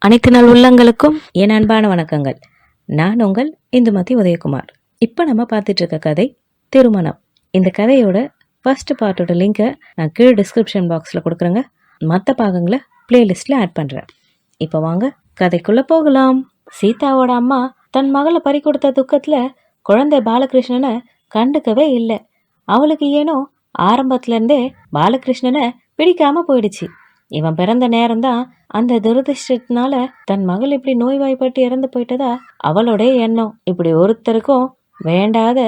அனைத்து நாள் உள்ளங்களுக்கும் என் அன்பான வணக்கங்கள். நான் உங்கள் இந்துமதி உதயகுமார். இப்போ நம்ம பார்த்துட்டு இருக்க கதை திருமணம். இந்த கதையோட ஃபர்ஸ்ட் பார்ட்டோட லிங்கை நான் கீழே டிஸ்கிரிப்ஷன் பாக்ஸில் கொடுக்குறேங்க. மற்ற பாகங்களை பிளேலிஸ்டில் ஆட் பண்ணுறேன். இப்போ வாங்க கதைக்குள்ளே போகலாம். சீதாவோட அம்மா தன் மகளை பறி கொடுத்த துக்கத்தில் குழந்தை பாலகிருஷ்ணனை கண்டுக்கவே இல்லை. அவளுக்கு ஏனோ ஆரம்பத்துலேருந்தே பாலகிருஷ்ணனை பிடிக்காம போயிடுச்சு. இவன் பிறந்த நேரம்தான் அந்த துரதிருஷ்டத்தினால தன் மகள் இப்படி நோய்வாய்ப்பட்டு இறந்து போயிட்டதா அவளோட எண்ணம். இப்படி ஒருத்தருக்கும் வேண்டாத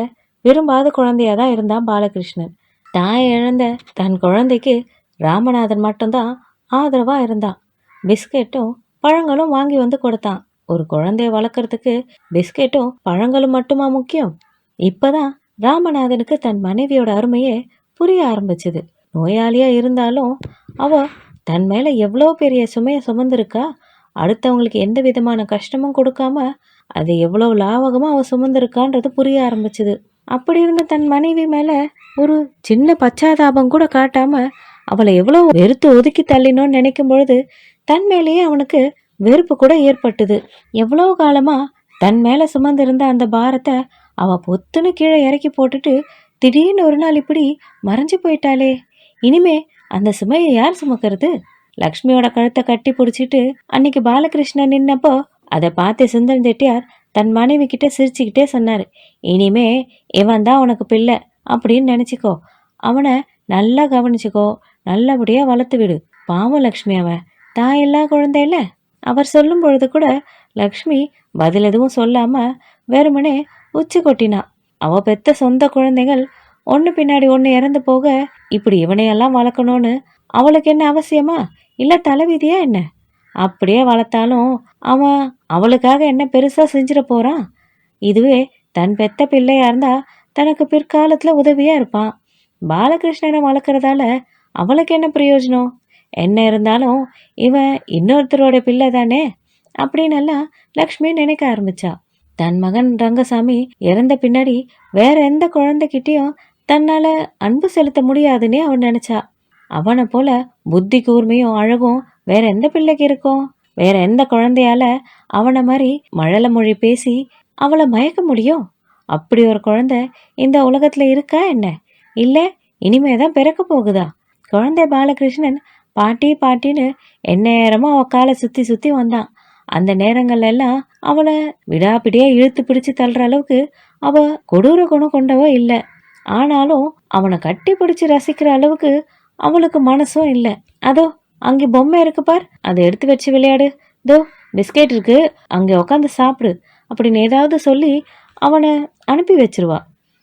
விரும்பாத குழந்தையாதான் இருந்தான் பாலகிருஷ்ணன். தாயை இழந்த தன் குழந்தைக்கு ராமநாதன் மட்டும்தான் ஆதரவா இருந்தான். பிஸ்கெட்டும் பழங்களும் வாங்கி வந்து கொடுத்தான். ஒரு குழந்தைய வளர்க்கறதுக்கு பிஸ்கெட்டும் பழங்களும் மட்டுமா முக்கியம்? இப்பதான் ராமநாதனுக்கு தன் மனைவியோட அருமையே புரிய ஆரம்பிச்சுது. நோயாளியா இருந்தாலும் அவ தன் மேல எவ்வளோ பெரிய சுமையை சுமந்திருக்கா. அடுத்தவங்களுக்கு எந்த விதமான கஷ்டமும் கொடுக்காம அதை எவ்வளோ லாவகமா அவ சுமந்திருக்கான்றது புரிய ஆரம்பிச்சுது. அப்படி இருந்த தன் மனைவி மேல ஒரு சின்ன பச்சாதாபம் கூட காட்டாம அவளை எவ்வளோ வெறுத்து ஒதுக்கி தள்ளினோன்னு நினைக்கும் பொழுது தன் மேலேயே அவனுக்கு வெறுப்பு கூட ஏற்பட்டுது. எவ்வளோ காலமா தன் மேல சுமந்திருந்த அந்த பாரத்தை அவ பொத்துன்னு கீழே இறக்கி போட்டுட்டு திடீர்னு ஒரு நாள் இப்படி மறைஞ்சு போயிட்டாளே. இனிமே அந்த சுமையை யார் சுமக்கிறது? லக்ஷ்மியோட கழுத்தை கட்டி பிடிச்சிட்டு அன்னைக்கு பாலகிருஷ்ணன் நின்னப்போ அதை பார்த்து சுந்தரம் செட்டியார் தன் மனைவி கிட்ட சிரிச்சுக்கிட்டே சொன்னாரு, இனிமே இவன் தான் உனக்கு பிள்ளை அப்படின்னு நினைச்சுக்கோ, அவனை நல்லா கவனிச்சுக்கோ, நல்லபடியா வளர்த்து விடு. பாவம் லக்ஷ்மி அவன் தாயெல்லா குழந்தை இல்ல. அவர் சொல்லும் பொழுது கூட லக்ஷ்மி பதில் எதுவும் சொல்லாம வெறுமனே உச்சி கொட்டினா. அவ பெத்த சொந்த குழந்தைகள் ஒன்று பின்னாடி ஒன்று இறந்து போக இப்படி இவனையெல்லாம் வளர்க்கணும்னு அவளுக்கு என்ன அவசியமா? இல்லை தலைவிதியா என்ன? அப்படியே வளர்த்தாலும் அவன் அவளுக்காக என்ன பெருசாக செஞ்சிட போகிறான்? இதுவே தன் பெத்த பிள்ளையா இருந்தா தனக்கு பிற்காலத்தில் உதவியாக இருப்பான். பாலகிருஷ்ணனை வளர்க்குறதால அவளுக்கு என்ன பிரயோஜனம்? என்ன இருந்தாலும் இவன் இன்னொருத்தரோட பிள்ளை தானே அப்படின்னு எல்லாம் லக்ஷ்மி நினைக்க ஆரம்பிச்சா. தன் மகன் ரங்கசாமி இறந்த பின்னாடி வேற எந்த குழந்தைகிட்டையும் தன்னால அன்பு செலுத்த முடியாதுன்னே அவன் நினைச்சா. அவனை போல புத்தி கூர்மையும் அழகும் வேற எந்த பிள்ளைக்கு இருக்கும்? வேற எந்த குழந்தையால அவனை மாதிரி மழலை மொழி பேசி அவளை மயக்க முடியும்? அப்படி ஒரு குழந்தை இந்த உலகத்துல இருக்கா என்ன? இல்ல இனிமேதான் பிறக்க போகுதா? குழந்தை பாலகிருஷ்ணன் பாட்டி பாட்டின்னு எந்நேரமும் அவ காலை சுத்தி சுத்தி வந்தான். அந்த நேரங்கள்ல எல்லாம் அவளை விடாப்பிடியா இழுத்து பிடிச்சு தள்ளுற அளவுக்கு அவ கொடூர குணம் கொண்டவ இல்லை. ஆனாலும் அவனை கட்டி பிடிச்சு ரசிக்கிற அளவுக்கு அவளுக்கு மனசும் இல்லை. அதோ அங்கே பொம்மை இருக்கு பார், அதை எடுத்து வச்சு விளையாடு. தோ பிஸ்கெட் இருக்கு, அங்கே உக்காந்து சாப்பிடு அப்படின்னு ஏதாவது சொல்லி அவனை அனுப்பி வச்சிருவா.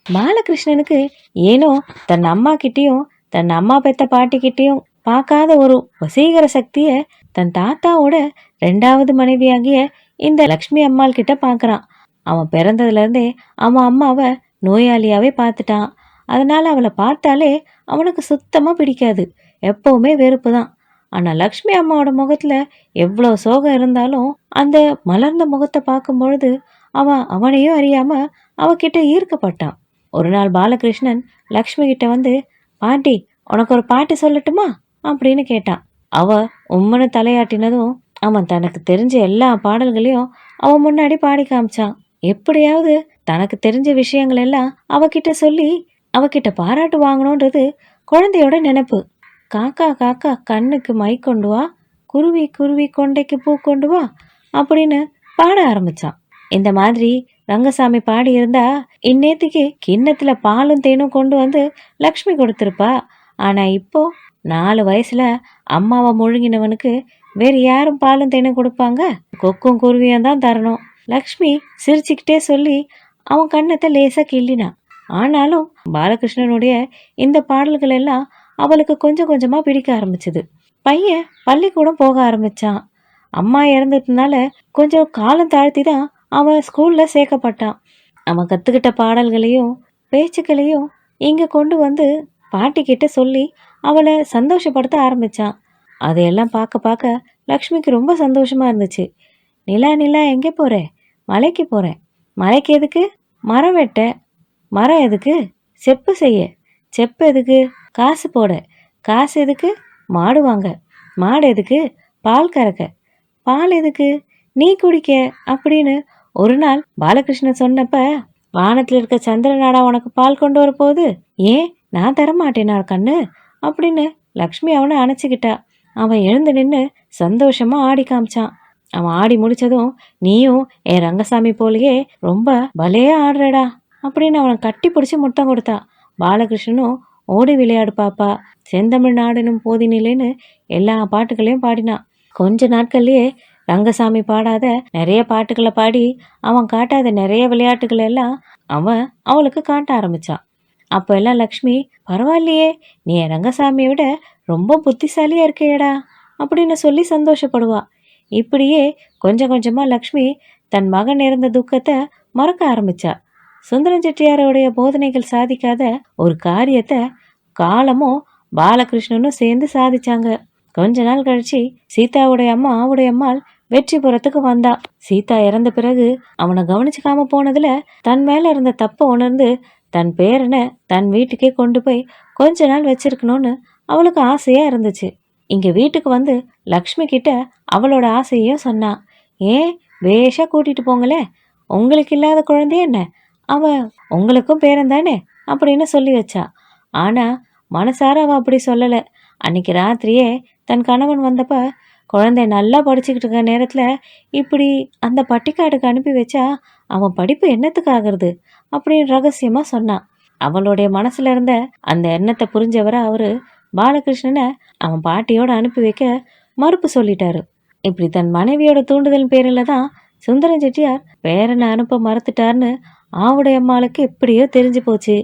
பாலகிருஷ்ணனுக்கு ஏனோ தன் அம்மா கிட்டேயும் தன் அம்மா பெத்த பாட்டிக்கிட்டேயும் பார்க்காத ஒரு வசீகர சக்திய தன் தாத்தாவோட 2வது மனைவியாகிய இந்த லக்ஷ்மி அம்மாள் கிட்ட பார்க்கறான். அவன் பிறந்ததுல இருந்தே அவன் அம்மாவை நோயாளியாவே பார்த்துட்டான். அதனால அவளை பார்த்தாலே அவனுக்கு சுத்தமா பிடிக்காது. எப்பவுமே வெறுப்பு தான். ஆனா லக்ஷ்மி அம்மாவோட முகத்துல எவ்வளோ சோகம் இருந்தாலும் அந்த மலர்ந்த முகத்தை பார்க்கும் பொழுது அவனையும் அறியாம அவகிட்ட ஈர்க்கப்பட்டான். ஒரு நாள் பாலகிருஷ்ணன் லக்ஷ்மி கிட்ட வந்து, பாட்டி உனக்கு ஒரு பாட்டு சொல்லட்டுமா அப்படின்னு கேட்டான். அவ உம்மனு தலையாட்டினதும் அவன் தனக்கு தெரிஞ்ச எல்லா பாடல்களையும் அவன் முன்னாடி பாடி காமிச்சான். எப்படியாவது தனக்கு தெரிஞ்ச விஷயங்கள் எல்லாம் அவகிட்ட சொல்லி அவகிட்ட பாராட்டு வாங்கணுன்றது குழந்தையோட நினைப்பு. காக்கா காக்கா கண்ணுக்கு மை கொண்டு வா, குருவி குருவி கொண்டைக்கு பூ கொண்டு வா அப்படின்னு பாட ஆரம்பிச்சான். இந்த மாதிரி ரங்கசாமி பாடி இருந்தா இந்நேத்துக்கு கிண்ணத்துல பாலும் தேனும் கொண்டு வந்து லக்ஷ்மி கொடுத்திருப்பா. ஆனா இப்போ 4 வயசுல அம்மாவை முழுங்கினவனுக்கு வேற யாரும் பாலும் தேனும் கொடுப்பாங்க? கொக்கும் குருவியும் தான் தரணும். லக்ஷ்மி சிரிச்சுக்கிட்டே சொல்லி அவன் கண்ணத்தை லேசா கிள்ளினான். ஆனாலும் பாலகிருஷ்ணனுடைய இந்த பாடல்கள் எல்லாம் அவளுக்கு கொஞ்சம் கொஞ்சமா பிடிக்க ஆரம்பிச்சது. பையன் பள்ளிக்கூடம் போக ஆரம்பிச்சான். அம்மா இறந்ததுனால கொஞ்சம் காலம் தாழ்த்தி தான் அவன் ஸ்கூல்ல சேர்க்கப்பட்டான். அவன் கத்துக்கிட்ட பாடல்களையும் பேச்சுக்களையும் இங்க கொண்டு வந்து பாட்டி கிட்ட சொல்லி அவளை சந்தோஷப்படுத்த ஆரம்பிச்சான். அதையெல்லாம் பார்க்க பார்க்க லக்ஷ்மிக்கு ரொம்ப சந்தோஷமா இருந்துச்சு. நிலா நிலா எங்கே போற? மலைக்கு போறேன். மலைக்கு எதுக்கு? மரம் வெட்ட. மரம் எதுக்கு? செப்பு செய்ய. செப்பு எதுக்கு? காசு போட. காசு எதுக்கு? மாடு வாங்க. மாடு எதுக்கு? பால் கறக்க. பால் எதுக்கு, நீ குடிக்க அப்படின்னு ஒரு நாள் பாலகிருஷ்ணன் சொன்னப்ப, வானத்துல இருக்க சந்திரனாடா உனக்கு பால் கொண்டு வர போகுது, ஏன் நான் தரமாட்டேனா கண்ணு அப்படின்னு லக்ஷ்மி அவனை அணைச்சிக்கிட்டா. அவன் எழுந்து நின்று சந்தோஷமா ஆடி காமிச்சான். அவன் ஆடி முடிச்சதும், நீயும் என் ரங்கசாமி போலயே ரொம்ப பலையா ஆடுறடா அப்படின்னு அவனை கட்டி பிடிச்சி முத்தம் கொடுத்தா. பாலகிருஷ்ணனும் ஓடி விளையாடு பாப்பா, செந்தமிழ் நாடனும் போதினிலேன்னு எல்லா பாட்டுகளையும் பாடினான். கொஞ்ச நாட்கள்லயே ரங்கசாமி பாடாத நிறைய பாட்டுகளை பாடி அவன் காட்டாத நிறைய விளையாட்டுகள் எல்லாம் அவன் அவளுக்கு காட்ட ஆரம்பிச்சான். அப்போ எல்லாம் லக்ஷ்மி, பரவாயில்லையே, நீ என் ரங்கசாமியை விட ரொம்ப புத்திசாலியா இருக்கையடா அப்படின்னு சொல்லி சந்தோஷப்படுவா. இப்படியே கொஞ்சம் கொஞ்சமா லக்ஷ்மி தன் மகன் இறந்த துக்கத்தை மறக்க ஆரம்பிச்சா. சுந்தரம் செட்டியாரோடைய போதனைகள் சாதிக்காத ஒரு காரியத்தை காலமும் பாலகிருஷ்ணனும் சேர்ந்து சாதிச்சாங்க. கொஞ்ச நாள் கழிச்சு சீதாவுடைய அம்மா அம்மாள் வெற்றிபுரத்துக்கு வந்தா. சீதா இறந்த பிறகு அவனை கவனிச்சுக்காம போனதுல தன் மேல இருந்த தப்ப உணர்ந்து தன் பேரனை தன் வீட்டுக்கே கொண்டு போய் கொஞ்ச நாள் வச்சிருக்கணும்னு அவளுக்கு ஆசையா இருந்துச்சு. இங்க வீட்டுக்கு வந்து லக்ஷ்மி கிட்ட அவளோட ஆசையையும் சொன்னா. ஏன் பேஷா கூட்டிட்டு போங்களே, உங்களுக்கு இல்லாத குழந்தைய என்ன, அவ உங்களுக்கும் பேரன் தானே அப்படின்னு சொல்லி வச்சா. ஆனா மனசார அவ அப்படி சொல்லல. அன்னைக்கு ராத்திரியே தன் கணவன் வந்தப்ப, குழந்தை நல்லா படிச்சுக்கிட்டு இருக்க நேரத்துல இப்படி அந்த பட்டிக்காட்டுக்கு அனுப்பி வச்சா அவன் படிப்பு என்னத்துக்கு ஆகுறது அப்படின்னு ரகசியமா சொன்னான். அவளுடைய மனசுல இருந்த அந்த எண்ணத்தை புரிஞ்சவரை அவரு பாலகிருஷ்ணனை அவன் பாட்டியோட அனுப்பி வைக்க மறுப்பு சொல்லிட்டாரு. இப்படி தன் மனைவியோட தூண்டுதல் பேரில் தான் சுந்தரம் செட்டியார் பேரனை அனுப்ப மறுத்துட்டார்னு ஆவுடைய அம்மாளுக்கு எப்படியோ தெரிஞ்சு போச்சு.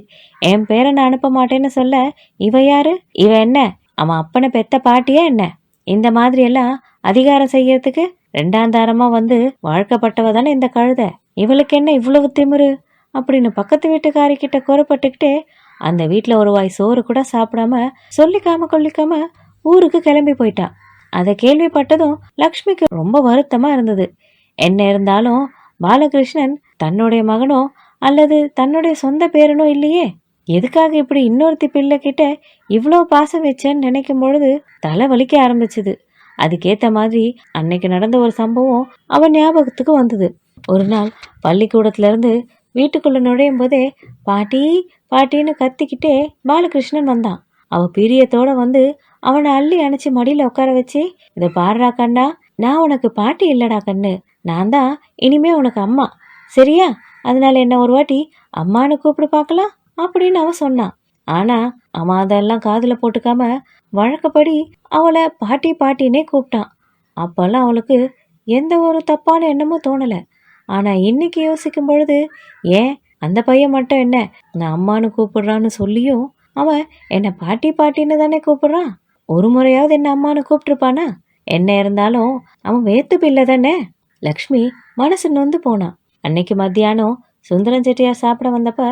என் பேரனை அனுப்ப மாட்டேன்னு சொல்ல இவ யாரு, இவ என்ன அவன் அப்பனை பெத்த பாட்டியா என்ன, இந்த மாதிரி எல்லாம் அதிகாரம் செய்யறதுக்கு ரெண்டாந்தாரமா வந்து வாழ்க்கப்பட்டவ தானே இந்த கழுத, இவளுக்கு என்ன இவ்வளவு திமிரு அப்படின்னு பக்கத்து வீட்டுக்காரி கிட்ட குறைப்பட்டுக்கிட்டே அந்த வீட்டுல ஒரு வாய் சோறு கூட சாப்பிடாம சொல்லிக்காம கொல்லிக்காம ஊருக்கு கிளம்பி போயிட்டா. அதை கேள்விப்பட்டதும் லக்ஷ்மிக்கு ரொம்ப வருத்தமா இருந்தது. என்ன இருந்தாலும் பாலகிருஷ்ணன் தன்னுடைய மகனோ அல்லது தன்னுடைய சொந்த பேரனோ இல்லையே, எதுக்காக இப்படி இன்னொருத்தி பிள்ளை கிட்ட இவ்வளோ பாசம் வச்சேன்னு நினைக்கும் பொழுது தலை வலிக்க ஆரம்பிச்சுது. அதுக்கேத்த மாதிரி அன்னைக்கு நடந்த ஒரு சம்பவம் அவன் ஞாபகத்துக்கு வந்தது. ஒரு நாள் பள்ளிக்கூடத்துல இருந்து வீட்டுக்குள்ள நுழையும் போதே பாட்டி பாட்டின்னு கத்திக்கிட்டே பாலகிருஷ்ணன் வந்தான். அவ பிரியத்தோட வந்து அவனை அள்ளி அணைச்சி மடியில உட்கார வச்சு, இதை பாடுறா கண்ணா, நான் உனக்கு பாட்டி இல்லடா கண்ணு, நான் தான் இனிமே உனக்கு அம்மா, சரியா, அதனால என்ன ஒரு வாட்டி அம்மானு கூப்பிடு பார்க்கலாம் அப்படின்னு அவன் சொன்னான். ஆனா அவன் அதெல்லாம் காதுல போட்டுக்காம வழக்கப்படி அவளை பாட்டி பாட்டினே கூப்பிட்டான். அப்பெல்லாம் அவளுக்கு எந்த ஒரு தப்பான எண்ணமும் தோணல. ஆனா இன்னைக்கு யோசிக்கும் பொழுது, ஏன் அந்த பையன் மட்டும் என்ன நான் அம்மானு கூப்பிடுறான்னு சொல்லியும் அவன் என்ன பாட்டி பாட்டின்னு தானே கூப்பிடுறான், ஒரு முறையாவது என்ன அம்மானு கூப்பிட்டுருப்பானா, என்ன இருந்தாலும் அவன் வேத்து பிள்ளை தானே. லக்ஷ்மி மனசு நொந்து போனான். அன்னைக்கு மத்தியானம் சுந்தரம் செட்டியார் சாப்பிட வந்தப்ப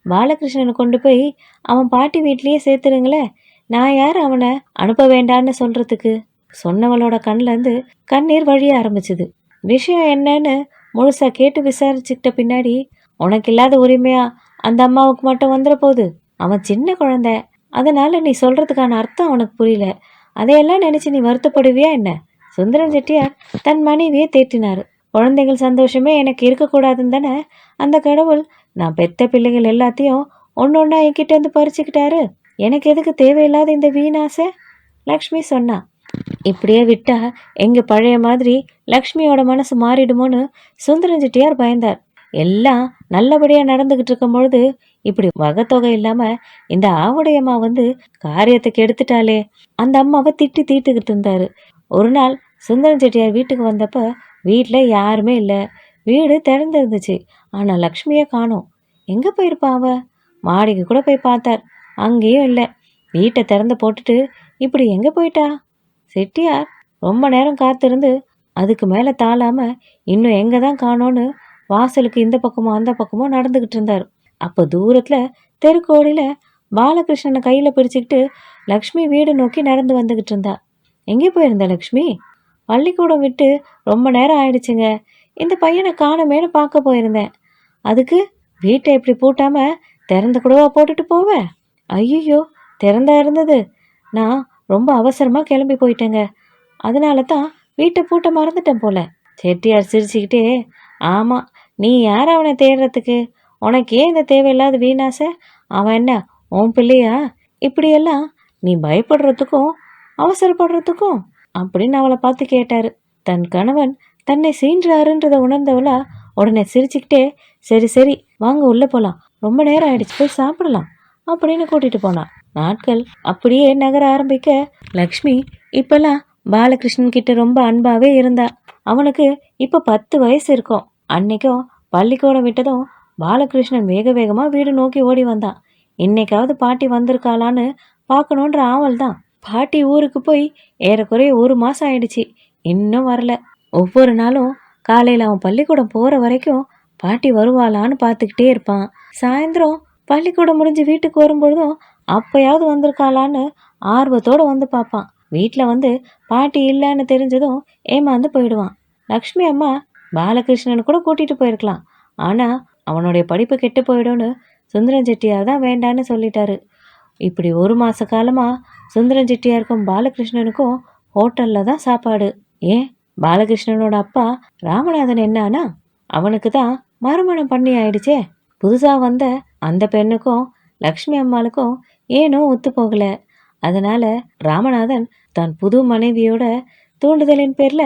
பாலகிருஷ்ணனை கொண்டு போய் அவன் பாட்டி வீட்லயே சேர்த்துருங்களே, நான் யார் அவனை அனுப்ப வேண்டான்னு சொல்றதுக்கு. சொன்னவளோட கண்ணுல இருந்து கண்ணீர் வழிய ஆரம்பிச்சுது. விஷயம் என்னன்னு முழுசா கேட்டு விசாரிச்சுக்கிட்ட பின்னாடி, உனக்கு இல்லாத உரிமையா அந்த அம்மாவுக்கு மட்டும் வந்துட போகுது, அவன் சின்ன குழந்தை, அதனால நீ சொல்றதுக்கான அர்த்தம் அவனுக்கு புரியல, அதையெல்லாம் நினைச்சு நீ வருத்தப்படுவியா என்ன. சுந்தரம் செட்டியார் தன் மனைவியை தேற்றினாரு. குழந்தைகள் சந்தோஷமே எனக்கு இருக்கக்கூடாதுன்னு தானே அந்த கடவுள் நான் பெத்த பிள்ளைகள் எல்லாத்தையும் ஒன்னொன்னா என்கிட்ட இருந்து பறிச்சுக்கிட்டாரு, எனக்கு எதுக்கு தேவையில்லாத இந்த வீணாசை, லக்ஷ்மி சொன்னா. இப்படியே விட்டா எங்க பழைய மாதிரி லக்ஷ்மியோட மனசு மாறிடுமோன்னு சுந்தரம் செட்டியார் பயந்தார். எல்லாம் நல்லபடியா நடந்துகிட்டு இருக்கும் பொழுது இப்படி வகத்தொகை இல்லாம இந்த ஆவுடையம்மா வந்து காரியத்துக்கு எடுத்துட்டாலே, அந்த அம்மாவை திட்டி தீட்டுக்கிட்டு இருந்தாரு. ஒரு நாள் சுந்தரம் செட்டியார் வீட்டுக்கு வந்தப்ப வீட்டுல யாருமே இல்லை, வீடு திறந்திருந்துச்சு. ஆனா லக்ஷ்மியை காணோம். எங்க போயிருப்பா அவ, மாடிக்கு கூட போய் பார்த்தார், அங்கேயும் இல்லை. வீட்டை திறந்து போட்டுட்டு இப்படி எங்க போயிட்டா. செட்டியார் ரொம்ப நேரம் காத்திருந்து அதுக்கு மேல தாளாம இன்னும் எங்க தான் காணோன்னு வாசலுக்கு இந்த பக்கமோ அந்த பக்கமோ நடந்துகிட்டு இருந்தார். அப்போ தூரத்துல தெருக்கோடியில பாலகிருஷ்ணனை கையில பிடிச்சுக்கிட்டு லக்ஷ்மி வீடு நோக்கி நடந்து வந்துகிட்டு இருந்தா. எங்கே போயிருந்த லக்ஷ்மி, பள்ளிக்கூடம் விட்டு ரொம்ப நேரம் ஆயிடுச்சுங்க, இந்த பையனை காணமேனு பார்க்க போயிருந்தேன், அதுக்கு வீட்டை இப்படி பூட்டாம திறந்து கூடவா போட்டுட்டு போவேன், ஐயோ திறந்தா இருந்தது, நான் ரொம்ப அவசரமா கிளம்பி போயிட்டேங்க, அதனால தான் வீட்டை பூட்ட மறந்துட்டேன் போல. செட்டியார் சிரிச்சுக்கிட்டே, ஆமா, நீ யார் அவனை தேடுறதுக்கு? உனக்கு ஏன் இந்த தேவையில்லாத வீணாசை? அவன் என்ன உன் பிள்ளையா? இப்படியெல்லாம் நீ பயப்படுறதுக்கும் அவசரப்படுறதுக்கும் அப்படின்னு அவளை பார்த்து கேட்டாரு. தன் கணவன் தன்னை சீன்றாருன்றதை உணர்ந்தவளா உடனே சிரிச்சுக்கிட்டே, சரி சரி வாங்க உள்ள போலாம், ரொம்ப நேரம் ஆயிடுச்சு, போய் சாப்பிடலாம் அப்படின்னு கூட்டிட்டு போனான். நாட்கள் அப்படியே நகர ஆரம்பிக்க லக்ஷ்மி இப்பெல்லாம் பாலகிருஷ்ணன் கிட்ட ரொம்ப அன்பாவே இருந்தா. அவனுக்கு இப்ப 10 வயசு இருக்கும். அன்னைக்கும் பள்ளிக்கூடம் விட்டதும் பாலகிருஷ்ணன் வேக வேகமா வீடு நோக்கி ஓடி வந்தான். இன்னைக்காவது பாட்டி வந்திருக்காளான்னு பார்க்கணுன்ற ஆவல் தான். பாட்டி ஊருக்கு போய் ஏறக்குறைய 1 மாசம் ஆயிடுச்சு, இன்னும் வரல. ஒவ்வொரு நாளும் காலையில அவன் பள்ளிக்கூடம் போற வரைக்கும் பாட்டி வருவாளான்னு பார்த்துக்கிட்டே இருப்பான். சாயந்தரம் பள்ளிக்கூடம் முடிஞ்சு வீட்டுக்கு வரும்பொழுதும் அப்பயாவது வந்திருக்காளான்னு ஆர்வத்தோட வந்து பார்ப்பான். வீட்டில் வந்து பாட்டி இல்லைன்னு தெரிஞ்சதும் ஏமாந்து போயிடுவான். லக்ஷ்மி அம்மா பாலகிருஷ்ணன் கூட கூட்டிட்டு போயிருக்கலாம், ஆனா அவனுடைய படிப்பு கெட்டு போயிடும்னு சுந்தரம் செட்டியார் தான் வேண்டான்னு சொல்லிட்டாரு. இப்படி 1 மாச காலமா சுந்தரம் செட்டியாருக்கும் பாலகிருஷ்ணனுக்கும் ஹோட்டல்ல தான் சாப்பாடு. ஏன் பாலகிருஷ்ணனோட அப்பா ராமநாதன் என்னானா அவனுக்கு தான் மறுமணம் பண்ணி ஆயிடுச்சே. புதுசா வந்த அந்த பெண்ணுக்கும் லக்ஷ்மி அம்மாளுக்கும் ஏனோ ஒத்து போகல. அதனால ராமநாதன் தன் புது மனைவியோட தூண்டுதலின் பேர்ல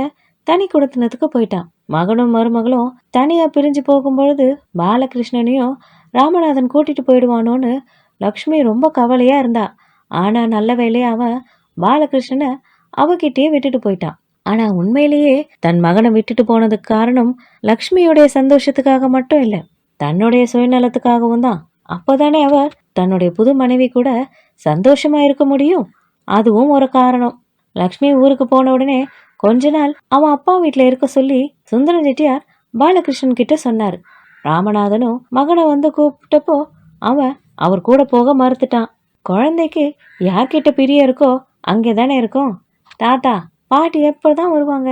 தனி குடுத்தனத்துக்கு போயிட்டான். மகனும் மருமகளும் தனியா பிரிஞ்சு போகும்பொழுது பாலகிருஷ்ணனையும் ராமநாதன் கூட்டிட்டு போயிடுவானோன்னு லக்ஷ்மி ரொம்ப கவலையா இருந்தா. ஆனா நல்ல வேலையா அவன் பாலகிருஷ்ணனை அவகிட்டயே விட்டுட்டு போயிட்டான். ஆனா உண்மையிலேயே தன் மகனை விட்டுட்டு போனதுக்கு காரணம் லக்ஷ்மியோடைய சந்தோஷத்துக்காக மட்டும் இல்ல, தன்னுடைய சுயநலத்துக்காகவும் தான். அப்போதானே அவர் தன்னுடைய புது மனைவி கூட சந்தோஷமா இருக்க முடியும். அதுவும் ஒரு காரணம். லக்ஷ்மி ஊருக்கு போன உடனே கொஞ்ச நாள் அவன் அப்பா வீட்டுல இருக்க சொல்லி சுந்தரம் செட்டியார் பாலகிருஷ்ணன் கிட்ட சொன்னாரு. ராமநாதனும் மகனை வந்து கூப்பிட்டப்போ அவன் அவர் கூட போக மறுத்துட்டான். குழந்தைக்கு யார்கிட்ட பிரியம் இருக்கோ அங்கே தானே இருக்கும். தாத்தா பாட்டி எப்பதான் வருவாங்க,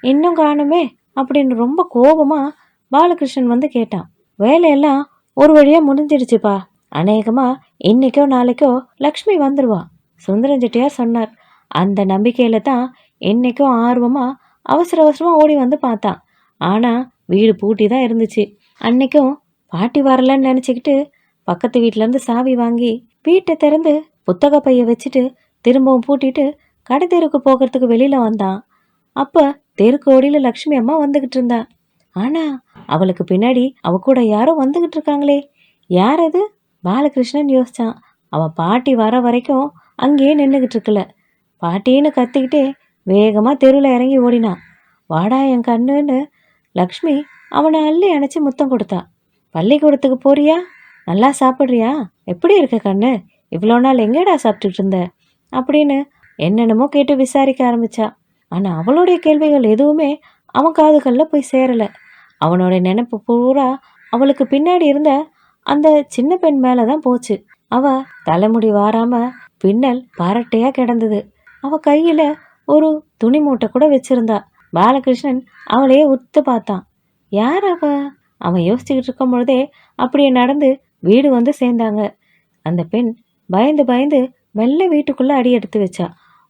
இன்னும் காணுமே அப்படின்னு ரொம்ப கோபமா பாலகிருஷ்ணன் வந்து கேட்டான். வேலையெல்லாம் ஒரு வழியா முடிஞ்சிடுச்சுப்பா, அநேகமா இன்னைக்கோ நாளைக்கோ லக்ஷ்மி வந்துருவா, சுந்தரம் செட்டியார் சொன்னார். அந்த நம்பிக்கையில தான் என்னைக்கும் ஆர்வமா அவசர அவசரமா ஓடி வந்து பார்த்தான். ஆனா வீடு பூட்டி தான் இருந்துச்சு. அன்னைக்கும் பாட்டி வரலன்னு நினைச்சுக்கிட்டு பக்கத்து வீட்டுல இருந்து சாவி வாங்கி வீட்டை திறந்து புத்தக பைய வச்சுட்டு திரும்பவும் பூட்டிட்டு கடை தெருக்கு போகிறதுக்கு வெளியில வந்தான். அப்ப தெருக்கு ஓடியில லக்ஷ்மி அம்மா வந்துகிட்டு இருந்தா. ஆனா அவளுக்கு பின்னாடி அவ கூட யாரோ வந்துகிட்டு இருக்காங்களே, யார் அது? பாலகிருஷ்ணன் யோசிச்சான். அவ பாட்டி வர வரைக்கும் அங்கேயே நின்றுகிட்டு இருக்கல. பாட்டின்னு கத்திக்கிட்டே வேகமா தெருவில் இறங்கி ஓடினான். வாடா என் கண்ணுன்னு லக்ஷ்மி அவனை அள்ளி அணைச்சி முத்தம் கொடுத்தா. பள்ளிக்கூடத்துக்கு போறியா? நல்லா சாப்பிட்றியா? எப்படி இருக்க கண்ணு? இவ்வளோ நாள் எங்கேடா சாப்பிட்டுட்டு இருந்த அப்படின்னு என்னென்னமோ கேட்டு விசாரிக்க ஆரம்பிச்சா. ஆனா அவளுடைய கேள்விகள் எதுவுமே அவன் காதுகளில் போய் சேரல. அவனோட நினைப்பு பூரா அவளுக்கு பின்னாடி இருந்த அந்த சின்ன பெண் மேலதான் போச்சு. அவ தலைமுடி வாராம பின்னல் பரட்டையா கிடந்தது. அவ கையில ஒரு துணி மூட்டை கூட வச்சிருந்தா. பாலகிருஷ்ணன் அவளையே உத்து பார்த்தான். யார் அவ? அவன் யோசிச்சுக்கிட்டு இருக்கும் பொழுதே அப்படியே நடந்து வீடு வந்து சேர்ந்தாங்க. அந்த பெண் பயந்து பயந்து மெல்ல வீட்டுக்குள்ள அடி எடுத்து வச்சா.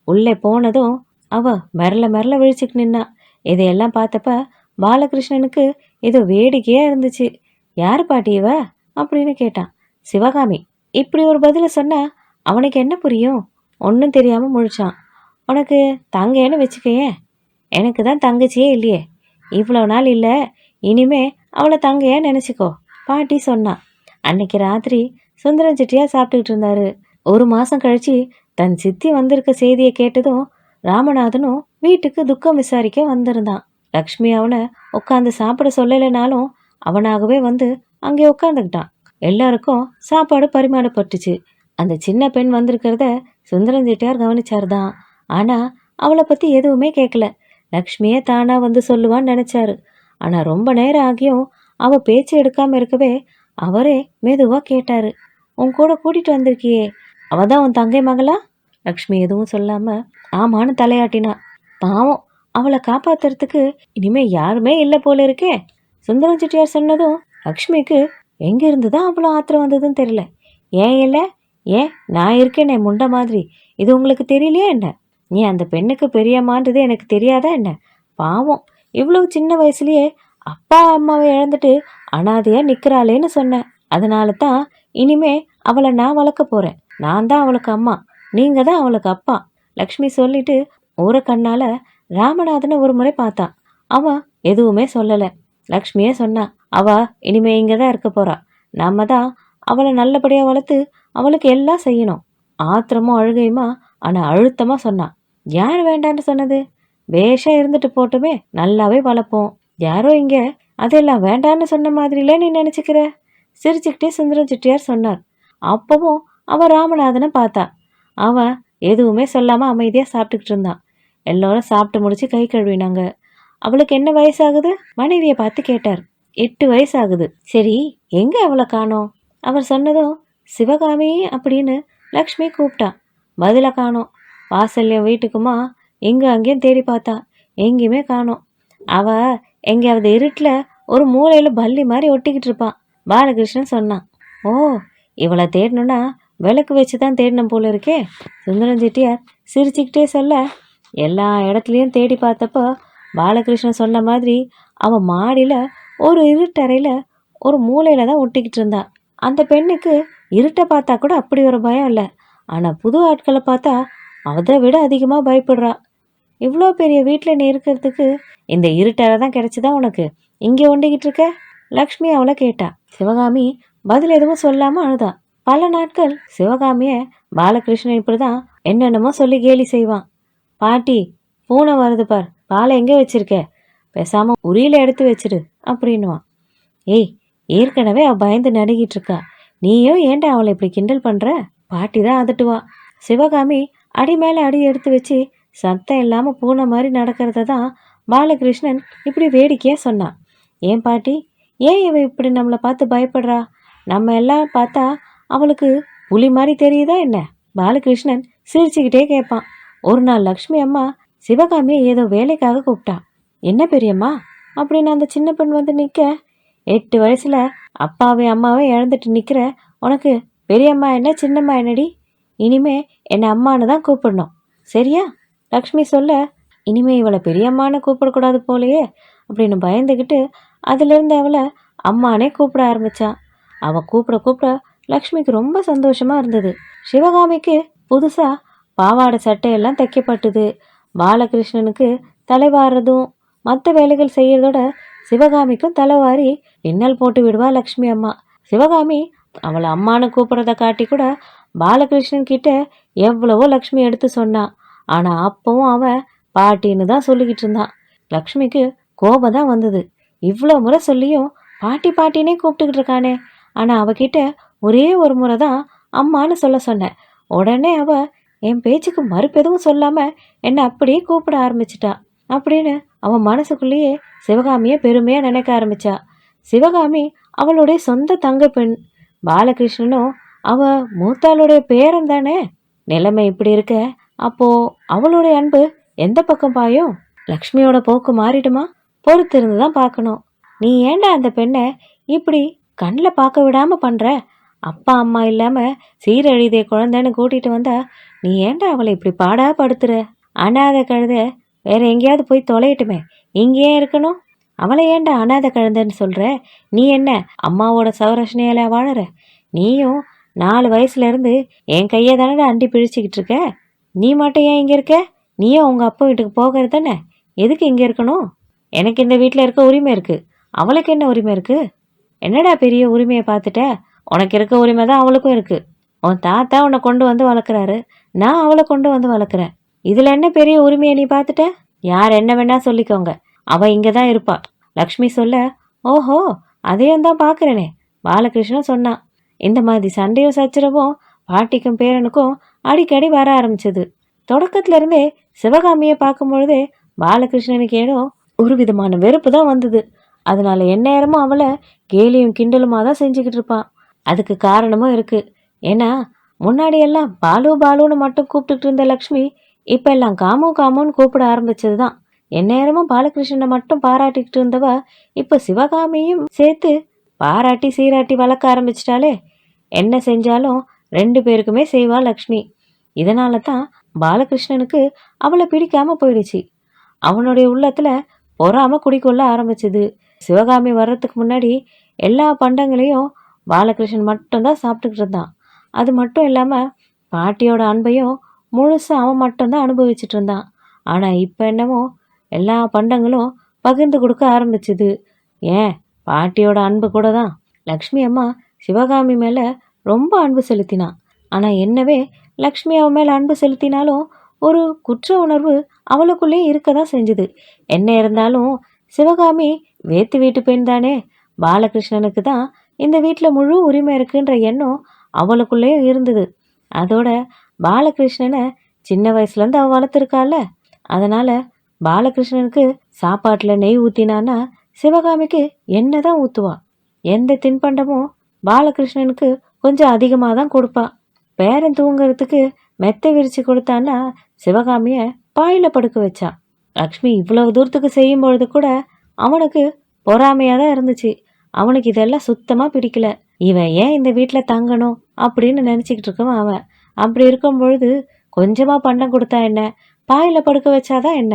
உள்ளே போனதும் அவ மிரள மிரள விழிச்சுட்டு நின்னா. இதையெல்லாம் பார்த்தப்ப பாலகிருஷ்ணனுக்கு ஏதோ வேடிக்கையா இருந்துச்சு. யாரு பாட்டி இவ அப்படின்னு கேட்டான். சிவகாமி. இப்படி ஒரு பதில சொன்னா அவனுக்கு என்ன புரியும்? ஒன்றும் தெரியாம முழிச்சான். உனக்கு தங்கைன்னு வச்சுக்கையே, எனக்கு தான் தங்கச்சியே இல்லையே. இவ்வளோ நாள் இல்லை, இனிமே அவளை தங்கையா நினைச்சுக்கோ பாட்டி சொன்னா. அன்னைக்கு ராத்திரி சுந்தரம் செட்டியார் சாப்பிட்டுக்கிட்டு இருந்தாரு. 1 மாசம் கழிச்சு தன் சித்தி வந்திருக்க செய்தியை கேட்டதும் ராமநாதனும் வீட்டுக்கு துக்கம் விசாரிக்க வந்திருந்தான். லக்ஷ்மி அவனை உட்காந்து சாப்பிட சொல்லலைனாலும் அவனாகவே வந்து அங்கே உட்காந்துக்கிட்டான். எல்லாருக்கும் சாப்பாடு பரிமாறப்பட்டுச்சு. அந்த சின்ன பெண் வந்திருக்கிறத சுந்தரம் செட்டியார் கவனிச்சாருதான். ஆனா அவளை பத்தி எதுவுமே கேட்கல. லக்ஷ்மியே தானா வந்து சொல்லுவான்னு நினைச்சாரு. ஆனா ரொம்ப நேரம் ஆகியும் அவ பேச்சு எடுக்காம இருக்கவே அவரே மெதுவா கேட்டாரு. உன் கூட கூட்டிட்டு வந்திருக்கியே, அவதான் உன் தங்கை மகளா? லக்ஷ்மி எதுவும் சொல்லாம ஆமான்னு தலையாட்டினா. பாவம், அவளை காப்பாத்துறதுக்கு இனிமே யாருமே இல்லை போல இருக்கே. சுந்தரம் செட்டியார் சொன்னதும் லக்ஷ்மிக்கு எங்க இருந்துதான் அவ்வளோ ஆத்திரம் வந்ததுன்னு தெரியல. ஏன் இல்லை? ஏன் நான் இருக்கேன் என் முண்டை மாதிரி, இது உங்களுக்கு தெரியலையா என்ன? நீ அந்த பெண்ணுக்கு பெரியம்மான்றது எனக்கு தெரியாதா என்ன? பாவம் இவ்வளவு சின்ன வயசுலயே அப்பா அம்மாவை இழந்துட்டு அனாதையா நிக்கிறாளேன்னு சொன்னேன். அதனால தான் இனிமே அவளை நான் வளர்க்க போறேன். நான் தான் அவளுக்கு அம்மா, நீங்க தான் அவளுக்கு அப்பா. லக்ஷ்மி சொல்லிட்டு ஒரு கண்ணால ராமநாதனை ஒரு முறை பார்த்தா. அவன் எதுவுமே சொல்லல. லக்ஷ்மியே சொன்னா, அவ இனிமே இங்கதான் இருக்க போறா. நாம தான் அவளை நல்லபடியா வளர்த்து அவளுக்கு எல்லாம் செய்யணும். ஆத்திரமும் அழுகையுமா ஆனா அழுத்தமா சொன்னா. யார் வேண்டான்னு சொன்னது? வேஷம் இருந்துட்டு போட்டுமே, நல்லாவே வளர்ப்போம். யாரோ இங்க அதெல்லாம் வேண்டான்னு சொன்ன மாதிரில நீ நினைச்சுக்கிற? சிரிச்சுக்கிட்டே சுந்தரம் செட்டியார் சொன்னார். அப்பவும் அவன் ராமநாதனை பார்த்தா. அவன் எதுவுமே சொல்லாம அமைதியா சாப்பிட்டுக்கிட்டு இருந்தான். எல்லாரும் சாப்பிட்டு முடிச்சு கை கழுவினாங்க. அவளுக்கு என்ன வயசாகுது? மனைவியை பார்த்து கேட்டார். 8 வயசாகுது. சரி, எங்க அவளை காணோம்? அவர் சொன்னதும் சிவகாமி அப்படின்னு லக்ஷ்மி கூப்பிட்டா. பதில காணோம். வாசல்யம் வீட்டுக்குமா எங்க அங்கேயும் தேடி பார்த்தா. எங்கேயுமே காணோம். அவ எங்கேயாவது இருட்டில் ஒரு மூலையில பல்லி மாதிரி ஒட்டிக்கிட்டு இருப்பான். பாலகிருஷ்ணன் சொன்னான். ஓ, இவளை தேடணும்னா விளக்கு வச்சு தான் தேடணும் போல இருக்கே. சுந்தரம் செட்டியார் சிரிச்சுக்கிட்டே சொல்ல, எல்லா இடத்துலையும் தேடி பார்த்தப்போ பாலகிருஷ்ணன் சொன்ன மாதிரி அவன் மாடியில் ஒரு இருட்டறையில் ஒரு மூலையில தான் ஒட்டிக்கிட்டு இருந்தா. அந்த பெண்ணுக்கு இருட்டை பார்த்தா கூட அப்படி ஒரு பயம் இல்லை. ஆனால் புது ஆட்களை பார்த்தா அதை விட அதிகமாக பயப்படுறா. இவ்வளோ பெரிய வீட்டில் நீ இருக்கிறதுக்கு இந்த இருட்டறை தான் கிடைச்சிதா உனக்கு? இங்கே ஒண்டிக்கிட்டு இருக்க? லக்ஷ்மி அவளை கேட்டா. சிவகாமி பதில் எதுவும் சொல்லாமல் அழுதா. பல நாட்கள் சிவகாமிய பாலகிருஷ்ணன் இப்படிதான் என்னென்னமோ சொல்லி கேலி செய்வான். பாட்டி, பூனை வருது பார், பாலை எங்கே வச்சிருக்க? பேசாம உரியில எடுத்து வச்சிரு அப்படின்னுவான். ஏய், ஏற்கனவே அவ பயந்து நடுங்கிட்டு இருக்கா, நீயும் ஏன்டா அவளை இப்படி கிண்டல் பண்ற? பாட்டி தான் அதட்டுவா. சிவகாமி அடி மேல அடி எடுத்து வச்சு சத்தம் இல்லாம பூனை மாதிரி நடக்கிறத தான் பாலகிருஷ்ணன் இப்படி வேடிக்கையா சொன்னான். ஏன் பாட்டி, ஏன் இவ இப்படி நம்மளை பார்த்து பயப்படுறா? நம்ம எல்லாம் பார்த்தா அவளுக்கு புலி மாதிரி தெரியுதா என்ன? பாலகிருஷ்ணன் சிரிச்சுக்கிட்டே கேட்பான். ஒரு நாள் லக்ஷ்மி அம்மா சிவகாமியை ஏதோ வேலைக்காக கூப்பிட்டா. என்ன பெரியம்மா அப்படின்னு அந்த சின்ன பெண் வந்து நிற்க, 8 வயசுல அப்பாவை அம்மாவை இழந்துட்டு நிற்கிற உனக்கு பெரியம்மா என்ன சின்னம்மா என்னடி? இனிமே என்னை அம்மானு தான் கூப்பிடணும், சரியா? லக்ஷ்மி சொல்ல, இனிமே இவளை பெரியம்மானு கூப்பிடக்கூடாது போலையே அப்படின்னு பயந்துக்கிட்டு அதுலேருந்து அவளை அம்மானே கூப்பிட ஆரம்பிச்சான். அவள் கூப்பிட கூப்பிட லக்ஷ்மிக்கு ரொம்ப சந்தோஷமா இருந்தது. சிவகாமிக்கு புதுசா பாவாடை சட்டையெல்லாம் தைக்கப்பட்டது. பாலகிருஷ்ணனுக்கு தலைவாரதும் மற்ற வேலைகள் செய்யறதோட சிவகாமிக்கும் தலைவாரி பின்னல் போட்டு விடுவா லக்ஷ்மி அம்மா. சிவகாமி அவளை அம்மானு கூப்பிட்றத காட்டி கூட பாலகிருஷ்ணன் கிட்ட எவ்வளவோ லக்ஷ்மி எடுத்து சொன்னான். ஆனா அப்பவும் அவன் பாட்டின்னு தான் சொல்லிக்கிட்டு இருந்தான். லக்ஷ்மிக்கு கோபம் தான் வந்தது. இவ்வளோ முறை சொல்லியும் பாட்டி பாட்டினே கூப்பிட்டுக்கிட்டு இருக்கானே. ஆனா அவகிட்ட ஒரே ஒரு முறை தான் அம்மானு சொல்ல சொன்னேன். உடனே அவ என் பேச்சுக்கு மறுப்பெதுவும் சொல்லாம என்னை அப்படியே கூப்பிட ஆரம்பிச்சிட்டா அப்படின்னு அவன் மனசுக்குள்ளேயே சிவகாமியை பெருமையா நினைக்க ஆரம்பிச்சா. சிவகாமி அவளுடைய சொந்த தங்க பெண். பாலகிருஷ்ணனும் அவ மூத்தாளுடைய பேரன் தானே. நிலைமை இப்படி இருக்க அப்போ அவளுடைய அன்பு எந்த பக்கம் பாயும்? லக்ஷ்மியோட போக்கு மாறிடுமா? பொறுத்து இருந்து தான் பார்க்கணும். நீ ஏண்டா அந்த பெண்ணை இப்படி கண்ணில் பார்க்க விடாம பண்ற? அப்பா அம்மா இல்லாம சீரழிதே குழந்தைன்னு கூட்டிட்டு வந்தா நீ ஏண்டா அவளை இப்படி பாடா படுத்துற? அனாதை கழுத வேற எங்கேயாவது போய் தொலையட்டுமே, இங்கேயே இருக்கணும். அவளை ஏண்டா அனாதை கழுதைன்னு சொல்ற? நீ என்ன அம்மாவோட சவரட்சணையில வாழற? நீயும் 4 வயசுல இருந்து என் கையை தானே அண்டி பிழிச்சுக்கிட்டு இருக்க. நீ மட்டும் ஏன் இங்க இருக்க? நீயும் உங்க அப்பா வீட்டுக்கு போகிறது தானே. எதுக்கு இங்க இருக்கணும்? எனக்கு இந்த வீட்டில் இருக்க உரிமை இருக்கு, அவளுக்கு என்ன உரிமை இருக்கு? என்னடா பெரிய உரிமையை பார்த்துட்ட? உனக்கு இருக்க உரிமை தான் அவளுக்கும் இருக்கு. உன் தாத்தா உன்னை கொண்டு வந்து வளர்க்குறாரு, நான் அவளை கொண்டு வந்து வளர்க்குறேன். இதுல என்ன பெரிய உரிமையை நீ பார்த்துட்ட? யார் என்ன வேணா சொல்லிக்கோங்க, அவ இங்க தான் இருப்பா. லக்ஷ்மி சொல்ல, ஓஹோ, அதையும் தான் பார்க்குறேனே பாலகிருஷ்ணன் சொன்னான். இந்த மாதிரி சண்டையும் சச்சரவும் பாட்டிக்கும் பேரனுக்கும் அடிக்கடி வர ஆரம்பிச்சது. தொடக்கத்துல இருந்தே சிவகாமியை பார்க்கும் பொழுதே பாலகிருஷ்ணனுக்கு ஏதோ ஒரு விதமான வெறுப்பு தான் வந்தது. அதனால எந்நேரமும் அவளை கேலியும் கிண்டலுமா தான் செஞ்சுக்கிட்டு இருப்பான். அதுக்கு காரணமும் இருக்கு. ஏன்னா முன்னாடி எல்லாம் பாலு பாலுன்னு மட்டும் கூப்பிட்டுட்டு இருந்த லக்ஷ்மி இப்ப எல்லாம் காமு காமுன்னு கூப்பிட ஆரம்பிச்சதுதான். எந்நேரமும் பாலகிருஷ்ணனை மட்டும் பாராட்டிக்கிட்டு இருந்தவ இப்ப சிவகாமியும் சேர்த்து பாராட்டி சீராட்டி வளர்க்க ஆரம்பிச்சிட்டாலே. என்ன செஞ்சாலும் 2 பேருக்குமே செய்வா லக்ஷ்மி. இதனால தான் பாலகிருஷ்ணனுக்கு அவளை பிடிக்காம போயிடுச்சு. அவனுடைய உள்ளத்துல பொறாம குடிக்கொள்ள ஆரம்பிச்சுது. சிவகாமி வர்றதுக்கு முன்னாடி எல்லா பண்டங்களையும் பாலகிருஷ்ணன் மட்டும்தான் சாப்பிட்டுக்கிட்டு இருந்தான். அது மட்டும் இல்லாம பாட்டியோட அன்பையும் முழுசா அவன் மட்டும்தான் அனுபவிச்சுட்டு இருந்தான். ஆனா இப்ப என்னமோ எல்லா பண்டங்களும் பகிர்ந்து கொடுக்க ஆரம்பிச்சுது. ஏன் பாட்டியோட அன்பு கூட தான். லக்ஷ்மி அம்மா சிவகாமி மேல ரொம்ப அன்பு செலுத்தினான். ஆனா என்னவே லக்ஷ்மி அவன் மேல அன்பு செலுத்தினாலும் ஒரு குற்ற உணர்வு அவளுக்குள்ளேயே இருக்கதான் செஞ்சுது. என்ன இருந்தாலும் சிவகாமி வேத்து வீட்டு பெண் தானே, பாலகிருஷ்ணனுக்கு தான் இந்த வீட்டில் முழு உரிமை இருக்குன்ற எண்ணம் அவளுக்குள்ளேயும் இருந்தது. அதோட பாலகிருஷ்ணனை சின்ன வயசுலேருந்து அவள் வளர்த்துருக்கால, அதனால பாலகிருஷ்ணனுக்கு சாப்பாட்டில் நெய் ஊற்றினான்னா சிவகாமிக்கு எண்ணெய் தான் ஊற்றுவா. எந்த தின்பண்டமும் பாலகிருஷ்ணனுக்கு கொஞ்சம் அதிகமாக தான் கொடுப்பா. பேரன் தூங்குறதுக்கு மெத்தை விரிச்சு கொடுத்தான்னா சிவகாமிய பாயில படுக்க வச்சா. லக்ஷ்மி இவ்வளவு தூரத்துக்கு செய்யும் பொழுது கூட அவனுக்கு பொறாமையா தான் இருந்துச்சு. அவனுக்கு இதெல்லாம் சுத்தமா பிடிக்கல. இவன் ஏன் இந்த வீட்டுல தங்கணும் அப்படின்னு நினைச்சுக்கிட்டு இருக்கவன் அவன். அப்படி இருக்கும் பொழுது கொஞ்சமா பண்டம் கொடுத்தா என்ன, பாயில படுக்க வச்சாதான் என்ன,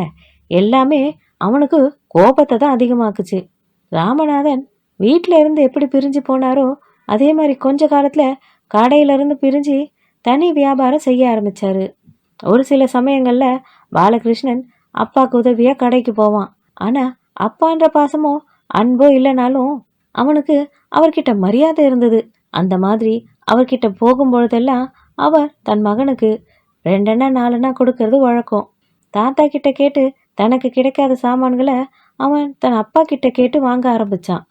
எல்லாமே அவனுக்கு கோபத்தை தான் அதிகமாக்குச்சு. ராமநாதன் வீட்டில இருந்து எப்படி பிரிஞ்சு போனாரோ அதே மாதிரி கொஞ்ச காலத்துல கடையில இருந்து பிரிஞ்சு தனி வியாபாரம் செய்ய ஆரம்பிச்சாரு. ஒரு சில சமயங்கள்ல பாலகிருஷ்ணன் அப்பாவுக்கு உதவியா கடைக்கு போவான். ஆனா அப்பான்ற பாசமோ அன்போ இல்லைனாலும் அவனுக்கு அவர்கிட்ட மரியாதை இருந்தது. அந்த மாதிரி அவர்கிட்ட போகும்பொழுதெல்லாம் அவர் தன் மகனுக்கு 2 அண்ணா 4 அண்ணா கொடுக்கறது வழக்கம். தாத்தா கிட்ட கேட்டு தனக்கு கிடைக்காத சாமான்களை அவன் தன் அப்பா கிட்ட கேட்டு வாங்க ஆரம்பிச்சான்.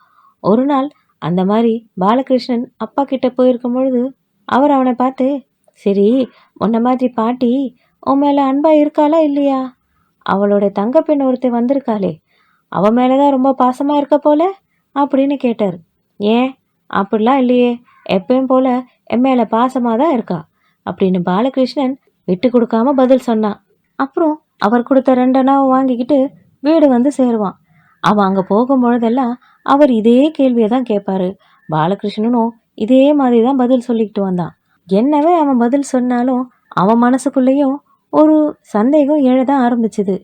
ஒரு நாள் அந்த மாதிரி பாலகிருஷ்ணன் அப்பா கிட்ட போயிருக்கும் பொழுது அவர் அவனை பார்த்து, சரி உன்ன மாதிரி பாட்டி உன் மேல அன்பா இருக்காளா இல்லையா? அவளோட தங்க பெண் ஒருத்தி வந்திருக்காளே, அவ மேலதான் ரொம்ப பாசமா இருக்க போல அப்படின்னு கேட்டார். ஏன் அப்படிலாம் இல்லையே, எப்பயும் போல என் மேல பாசமா தான் இருக்கா அப்படின்னு பாலகிருஷ்ணன் விட்டு கொடுக்காம பதில் சொன்னான். அப்புறம் அவர் கொடுத்த 2 அண்ணாவை வாங்கிக்கிட்டு வீடு வந்து சேருவான். அவன் அங்க போகும்பொழுதெல்லாம் அவர் இதே கேள்வியை தான் கேட்பாரு. பாலகிருஷ்ணனும் இதே மாதிரி தான் பதில் சொல்லிக்கிட்டு வந்தான். என்னவே அவன் பதில் சொன்னாலும் அவன் மனசுக்குள்ளேயும் ஒரு சந்தேகம் எழதான் ஆரம்பிச்சுது.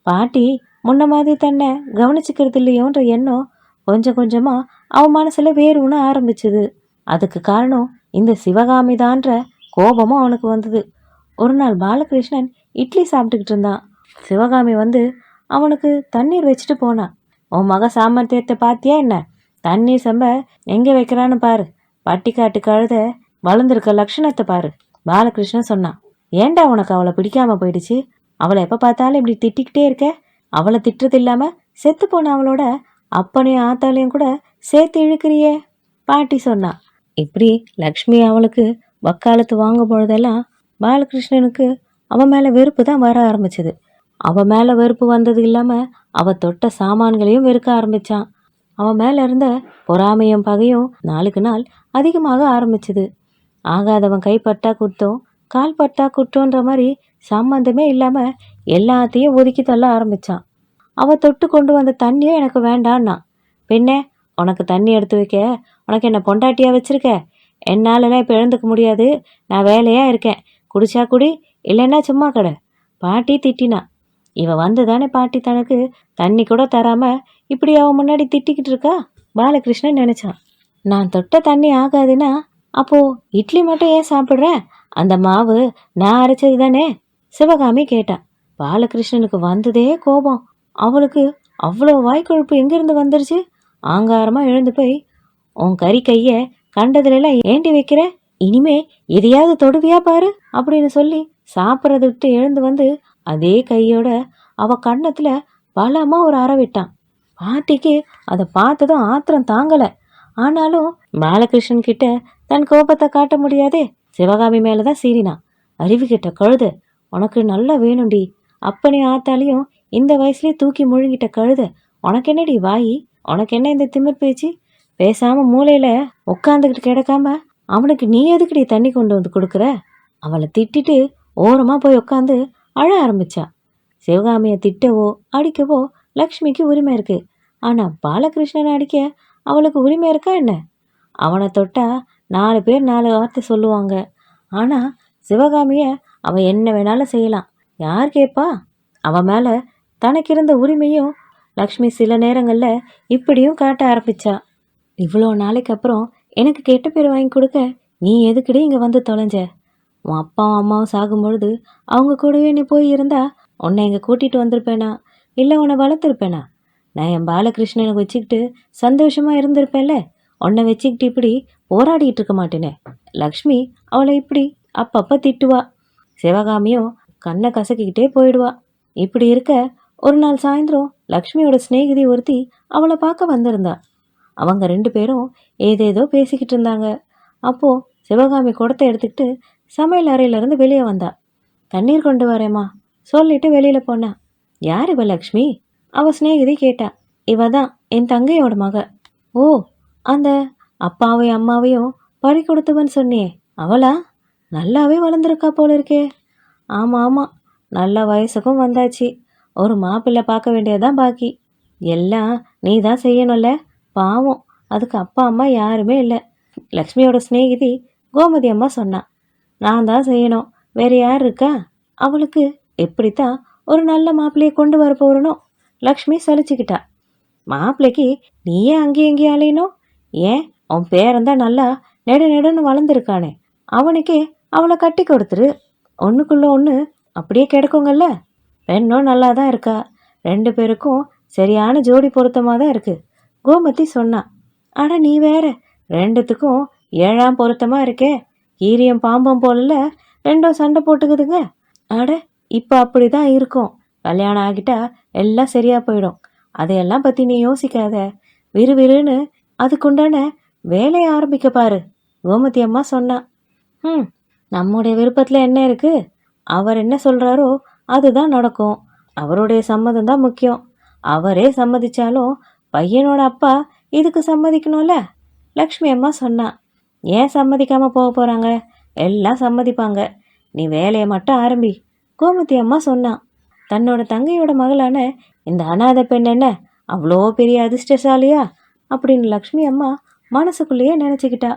பாட்டி முன்ன மாதிரி தன்னை கவனிச்சுக்கிறது இல்லையோன்ற எண்ணம் கொஞ்சம் கொஞ்சமா அவன் மனசுல வேறுன்னு ஆரம்பிச்சுது. அதுக்கு காரணம் இந்த சிவகாமி தான்ற கோபமும் அவனுக்கு வந்தது. ஒரு நாள் பாலகிருஷ்ணன் இட்லி சாப்பிட்டுக்கிட்டு இருந்தான். சிவகாமி வந்து அவனுக்கு தண்ணீர் வச்சுட்டு போனான். உன் மக சாமர்த்தியத்தை பாத்தியா என்ன, தண்ணீர் செம்ப எங்க வைக்கிறான்னு பாரு, பட்டிக்காட்டு கழுத வளர்ந்துருக்க லட்சணத்தை பாரு பாலகிருஷ்ணன் சொன்னான். ஏண்டா உனக்கு அவளை பிடிக்காம போயிடுச்சு, அவளை எப்ப பார்த்தாலும் இப்படி திட்டிக்கிட்டே இருக்க, அவளை திட்டுறது இல்லாம செத்து போன அவளோட அப்பனையும் ஆத்தாலையும் கூட சேர்த்து இழுக்கிறியே பாட்டி சொன்னா. இப்படி லக்ஷ்மி அவளுக்கு வக்காலத்து வாங்கும் பொழுதெல்லாம் பாலகிருஷ்ணனுக்கு அவன் மேல வெறுப்பு தான் வர ஆரம்பிச்சது. அவன் மேல வெறுப்பு வந்தது இல்லாம அவ தொட்ட சாமான்களையும் வெறுக்க ஆரம்பிச்சான். அவன் மேல இருந்த பொறாமையும் பகையும் நாளுக்கு நாள் அதிகமாக ஆரம்பிச்சுது. ஆகாதவன் கைப்பட்டா குத்தம், கால் பட்டா குற்றன்ற மாதிரி சம்பந்தமே இல்லாம எல்லாத்தையும் ஒதுக்கி தள்ள ஆரம்பிச்சான். அவ தொட்டு கொண்டு வந்த தண்ணியும் எனக்கு வேண்டான்னா. பின்ன உனக்கு தண்ணி எடுத்து வைக்க உனக்கு என்ன பொண்டாட்டியா வச்சிருக்க, என்னாலலாம் இப்போ எழுந்துக்க முடியாது, நான் வேலையா இருக்கேன், குடிச்சா குடி இல்லைன்னா சும்மா கடை பாட்டி திட்டினா. இவ வந்து தானே பாட்டி தனக்கு தண்ணி கூட தராம இப்படி அவன் முன்னாடி திட்டிக்கிட்டு இருக்கா பாலகிருஷ்ணன் நினைச்சான். நான் தொட்ட தண்ணி ஆகாதுன்னா அப்போ இட்லி மட்டும் ஏன் சாப்பிட்றேன், அந்த மாவு நான் அரைச்சது தானே சிவகாமி கேட்டான். பாலகிருஷ்ணனுக்கு வந்ததே கோபம். அவளுக்கு அவ்வளோ வாய்க்கொழுப்பு எங்கிருந்து வந்துருச்சு. ஆங்காரமா எழுந்து போய், உன் கறி கைய கண்டதுலாம் ஏண்டி வைக்கிற, இனிமே எதையாவது தொடுவியா பாரு அப்படின்னு சொல்லி சாப்பிட்றத விட்டு எழுந்து வந்து அதே கையோட அவ கண்ணத்துல பலமா ஒரு அறை விட்டான். பாட்டிக்கு அதை பார்த்ததும் ஆத்திரம் தாங்கல. ஆனாலும் பாலகிருஷ்ணன் கிட்ட தன் கோபத்தை காட்ட முடியாதே, சிவகாமி மேலதான் சீறினான். அறிவு கிட்ட கழுத, உனக்கு நல்லா வேணும்டி, அப்பனே ஆத்தாலையும் இந்த வயசுலயே தூக்கி முழுங்கிட்ட கழுத, உனக்கு என்னடி வாயி, உனக்கு என்ன இந்த திமிர் பேச்சு, பேசாம மூளையில உட்காந்துக்கிட்டு கிடக்காம அவனுக்கு நீ எதுக்குடி தண்ணி கொண்டு வந்து கொடுக்குற. அவளை திட்டிட்டு ஓரமா போய் உட்காந்து அழ ஆரம்பிச்சா. சிவகாமியை திட்டவோ அடிக்கவோ லக்ஷ்மிக்கு உரிமை இருக்கு. ஆனா பாலகிருஷ்ணனை அடிக்க அவளுக்கு உரிமை இருக்கா என்ன? அவனை தொட்டா 4 பேர் 4 வார்த்தை சொல்லுவாங்க. ஆனா சிவகாமிய அவன் என்ன வேணாலும் செய்யலாம், யார் கேட்பா? அவன் மேல தனக்கு இருந்த உரிமையும் லக்ஷ்மி சில நேரங்களில் இப்படியும் காட்ட ஆரம்பிச்சா. இவ்வளோ நாளைக்கு அப்புறம் எனக்கு கெட்ட பேர் வாங்கி கொடுக்க நீ எதுக்குடி இங்கே வந்து தொலைஞ்ச? உன் அப்பாவும் அம்மாவும் சாகும்பொழுது அவங்க கூடவே நீ போய் இருந்தா உன்னை இங்கே கூட்டிகிட்டு வந்திருப்பேனா, இல்லை உன்னை வளர்த்துருப்பேனா? நான் என் பாலகிருஷ்ணனை வச்சுக்கிட்டு சந்தோஷமாக இருந்திருப்பேன்ல. உன்னை வச்சுக்கிட்டு இப்படி போராடிட்டு இருக்க மாட்டேனே. லக்ஷ்மி அவளை இப்படி அப்பப்போ திட்டுவா. சிவகாமியும் கண்ணை கசக்கிக்கிட்டே போயிடுவா. இப்படி இருக்க ஒரு நாள் சாயந்தரம் லக்ஷ்மியோட சிநேகிதி ஒருத்தி அவளை பார்க்க வந்திருந்தா. அவங்க 2 பேரும் ஏதேதோ பேசிக்கிட்டு இருந்தாங்க. அப்போது சிவகாமி குடத்தை எடுத்துக்கிட்டு சமையல் அறையிலேருந்து வெளியே வந்தா. தண்ணீர் கொண்டு வரேம்மா சொல்லிட்டு வெளியில் போனா. யார் இவ லக்ஷ்மி? அவள் சிநேகிதி கேட்டா. இவ தான் என் தங்கையோட மக. ஓ, அந்த அப்பாவையும் அம்மாவையும் பறி கொடுத்தவன் சொன்னியே அவளா? நல்லாவே வளர்ந்துருக்கா போல இருக்கே. ஆமாம் ஆமாம், நல்ல வயசுக்கும் வந்தாச்சு. ஒரு மாப்பிள்ளை பார்க்க வேண்டியதான் பாக்கி. எல்லாம் நீ தான் செய்யணும்ல. பாவம், அதுக்கு அப்பா அம்மா யாருமே இல்லை. லக்ஷ்மியோட சிநேகிதி கோமதி அம்மா சொன்னான். நான் தான் செய்யணும், வேறு யார் இருக்கா? அவளுக்கு எப்படித்தான் ஒரு நல்ல மாப்பிள்ளையை கொண்டு வர போறனோ. லக்ஷ்மி சலிச்சுக்கிட்டா. மாப்பிள்ளைக்கு நீயே அங்கேயும் எங்கேயும் அலையணும்? ஏன், உன் பேரந்தான் நல்லா நெடுன்னு வளர்ந்துருக்கானே, அவனுக்கே அவளை கட்டி கொடுத்துரு. ஒன்றுக்குள்ள ஒன்று அப்படியே கிடக்குங்கல்ல. பெண்ணும் நல்லா தான் இருக்கா. 2 பேருக்கும் சரியான ஜோடி பொருத்தமாக தான் இருக்கு. கோமதி சொன்னா. அட நீ வேற, 2த்துக்கும் 7ஆம் பொருத்தமாக இருக்கே. ஈரியம் பாம்பம் போல 2ம் சண்டை போட்டுக்குதுங்க. அட இப்போ அப்படி தான் இருக்கும். கல்யாணம் ஆகிட்டா எல்லாம் சரியா போயிடும். அதையெல்லாம் பற்றி நீ யோசிக்காத. விறுவிறுன்னு அதுக்குண்டான வேலையை ஆரம்பிக்க பாரு, கோமதி அம்மா சொன்னா. நம்முடைய விருப்பத்தில் என்ன இருக்கு? அவர் என்ன சொல்கிறாரோ அதுதான் நடக்கும். அவருடைய சம்மதம் தான் முக்கியம். அவரே சம்மதிச்சாலும் பையனோட அப்பா இதுக்கு சம்மதிக்கணும்ல, லக்ஷ்மி அம்மா சொன்னா. ஏன் சம்மதிக்காமல் போக போகிறாங்க? எல்லாம் சம்மதிப்பாங்க. நீ வேலையை மட்டும் ஆரம்பி, கோமதி அம்மா சொன்னா. தன்னோட தங்கையோட மகளான இந்த அனாதை பெண் என்ன அவ்வளோ பெரிய அதிர்ஷ்டசாலியா அப்படின்னு லக்ஷ்மி அம்மா மனசுக்குள்ளேயே நினச்சிக்கிட்டா.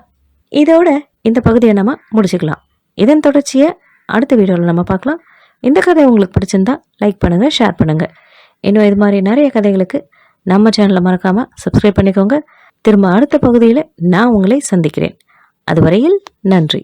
இதோட இந்த பகுதியை நம்ம முடிச்சுக்கலாம். இதன் தொடர்ச்சியை அடுத்த வீடியோவில் நம்ம பார்க்கலாம். இந்த கதை உங்களுக்கு பிடிச்சிருந்தா லைக் பண்ணுங்கள், ஷேர் பண்ணுங்கள். இன்னும் இது மாதிரி நிறைய கதைகளுக்கு நம்ம சேனலை மறக்காமல் சப்ஸ்கிரைப் பண்ணிக்கோங்க. திரும்ப அடுத்த பகுதியில் நான் உங்களை சந்திக்கிறேன். அதுவரையில் நன்றி.